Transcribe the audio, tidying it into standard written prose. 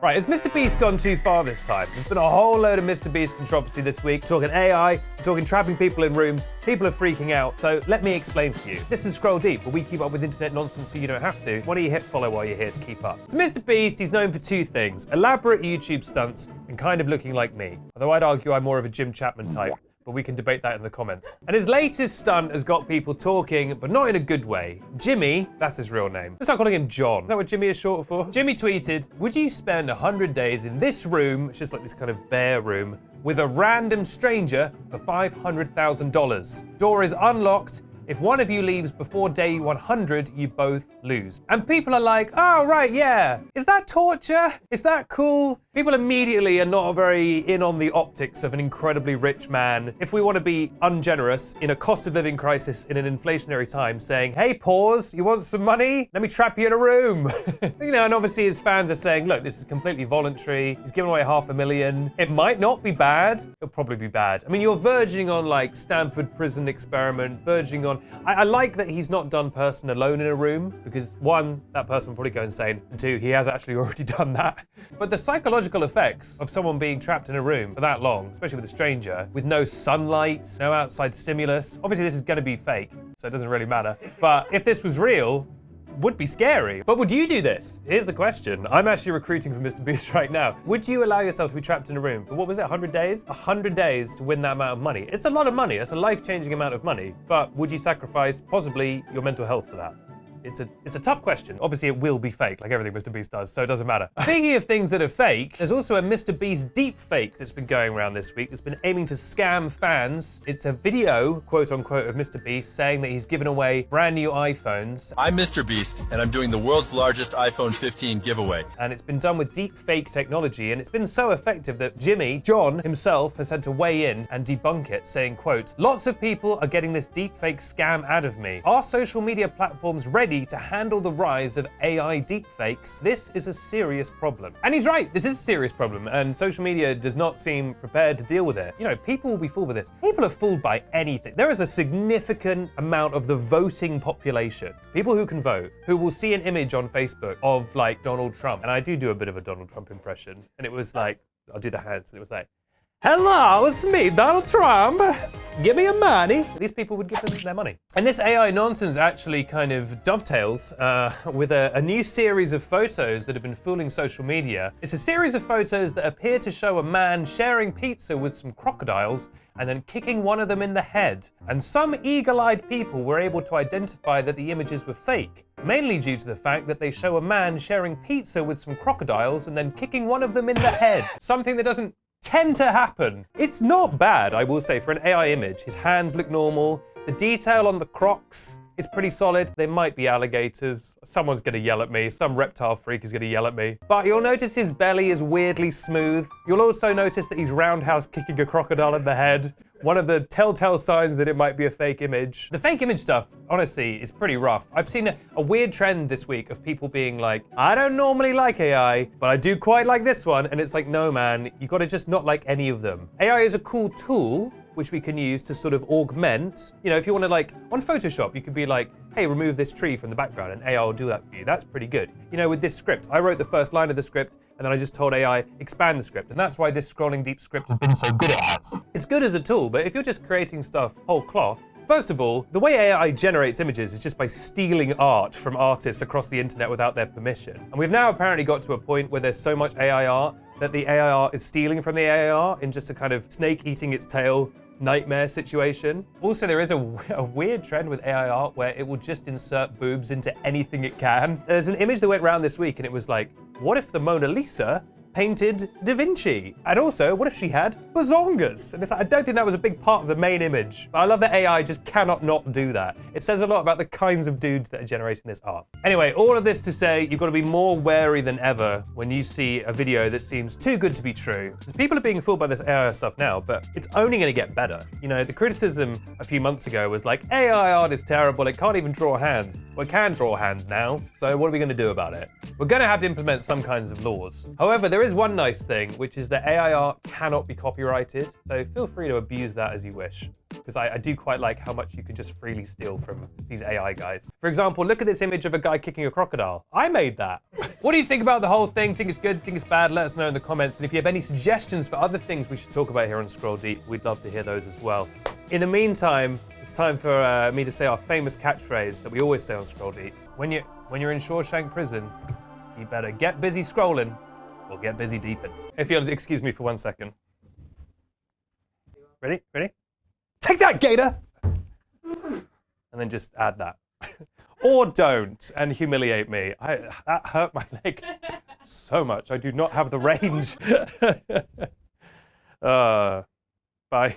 Right, has MrBeast gone too far this time? There's been a whole load of MrBeast controversy this week. We're talking AI, we're talking trapping people in rooms, people are freaking out. So let me explain for you. This is Scroll Deep, where we keep up with internet nonsense so you don't have to. Why don't you hit follow while you're here to keep up? So MrBeast, he's known for two things: elaborate YouTube stunts and kind of looking like me. Although I'd argue I'm more of a Jim Chapman type. But we can debate that in the comments. And his latest stunt has got people talking, but not in a good way. Jimmy, that's his real name. Let's start calling him John. Is that what Jimmy is short for? Jimmy tweeted, "Would you spend 100 days in this room," it's just like this kind of bare room, "with a random stranger for $500,000? Door is unlocked. If one of you leaves before day 100, you both lose." And people are like, "Oh, right, yeah. Is that torture? Is that cool?" People immediately are not very in on the optics of an incredibly rich man, if we want to be ungenerous, in a cost of living crisis in an inflationary time, saying, "Hey, pause, you want some money? Let me trap you in a room." And obviously his fans are saying, look, this is completely voluntary. He's given away $500,000. It might not be bad. It'll probably be bad. I mean, you're verging on like Stanford prison experiment, verging on... I like that he's not done person alone in a room, because one, that person will probably go insane, and two, he has actually already done that. But the psychological effects of someone being trapped in a room for that long, especially with a stranger, with no sunlight, no outside stimulus. Obviously this is gonna be fake, so it doesn't really matter. But if this was real, would be scary. But would you do this? Here's the question. I'm actually recruiting for MrBeast right now. Would you allow yourself to be trapped in a room for, what was it, 100 days? 100 days to win that amount of money. It's a lot of money. It's a life-changing amount of money. But would you sacrifice possibly your mental health for that? It's a tough question. Obviously, it will be fake, like everything MrBeast does, so it doesn't matter. Speaking of things that are fake, there's also a MrBeast deepfake that's been going around this week that's been aiming to scam fans. It's a video, quote unquote, of MrBeast saying that he's given away brand new iPhones. I'm MrBeast, and I'm doing the world's largest iPhone 15 giveaway. And it's been done with deepfake technology, and it's been so effective that John himself, has had to weigh in and debunk it, saying, quote, "Lots of people are getting this deepfake scam out of me. Are social media platforms ready to handle the rise of AI deepfakes? This is a serious problem." And he's right, this is a serious problem, and social media does not seem prepared to deal with it. You know, people will be fooled with this. People are fooled by anything. There is a significant amount of the voting population, people who can vote, who will see an image on Facebook of like Donald Trump. And I do a bit of a Donald Trump impression. And it was like, I'll do the hands, and it was like, "Hello, it's me, Donald Trump. Give me your money." These people would give them their money. And this AI nonsense actually kind of dovetails with a new series of photos that have been fooling social media. It's a series of photos that appear to show a man sharing pizza with some crocodiles and then kicking one of them in the head. And some eagle-eyed people were able to identify that the images were fake, mainly due to the fact that they show a man sharing pizza with some crocodiles and then kicking one of them in the head. Something that doesn't tend to happen. It's not bad, I will say, for an AI image. His hands look normal. The detail on the crocs is pretty solid. They might be alligators. Someone's gonna yell at me. Some reptile freak is gonna yell at me. But you'll notice his belly is weirdly smooth. You'll also notice that he's roundhouse kicking a crocodile in the head. One of the telltale signs that it might be a fake image. The fake image stuff, honestly, is pretty rough. I've seen a weird trend this week of people being like, "I don't normally like AI, but I do quite like this one." And it's like, no, man, you gotta just not like any of them. AI is a cool tool which we can use to sort of augment. You know, if you want to, like, on Photoshop, you could be like, "Hey, remove this tree from the background," and AI will do that for you. That's pretty good. You know, with this script, I wrote the first line of the script, and then I just told AI, expand the script. And that's why this Scrolling Deep script has been so good at it. It's good as a tool, but if you're just creating stuff whole cloth, first of all, the way AI generates images is just by stealing art from artists across the internet without their permission. And we've now apparently got to a point where there's so much AI art that the AI art is stealing from the AI art in just a kind of snake eating its tail nightmare situation. Also, there is a weird trend with AI art where it will just insert boobs into anything it can. There's an image that went around this week and it was like, what if the Mona Lisa painted Da Vinci? And also, what if she had bazongas? And it's like, I don't think that was a big part of the main image. But I love that AI just cannot not do that. It says a lot about the kinds of dudes that are generating this art. Anyway, all of this to say, you've got to be more wary than ever when you see a video that seems too good to be true. Because people are being fooled by this AI stuff now, but it's only going to get better. You know, the criticism a few months ago was like, AI art is terrible, it can't even draw hands. Well, it can draw hands now, so what are we going to do about it? We're going to have to implement some kinds of laws. However, there There is one nice thing, which is that AI art cannot be copyrighted, so feel free to abuse that as you wish. Because I do quite like how much you can just freely steal from these AI guys. For example, look at this image of a guy kicking a crocodile. I made that. What do you think about the whole thing? Think it's good, think it's bad? Let us know in the comments. And if you have any suggestions for other things we should talk about here on Scroll Deep, we'd love to hear those as well. In the meantime, it's time for me to say our famous catchphrase that we always say on Scroll Deep. When you're in Shawshank Prison, you better get busy scrolling or get busy deeping. If you'll excuse me for 1 second. Ready? Ready? Take that, Gator! And then just add that. Or don't and humiliate me. That hurt my leg so much. I do not have the range. Bye.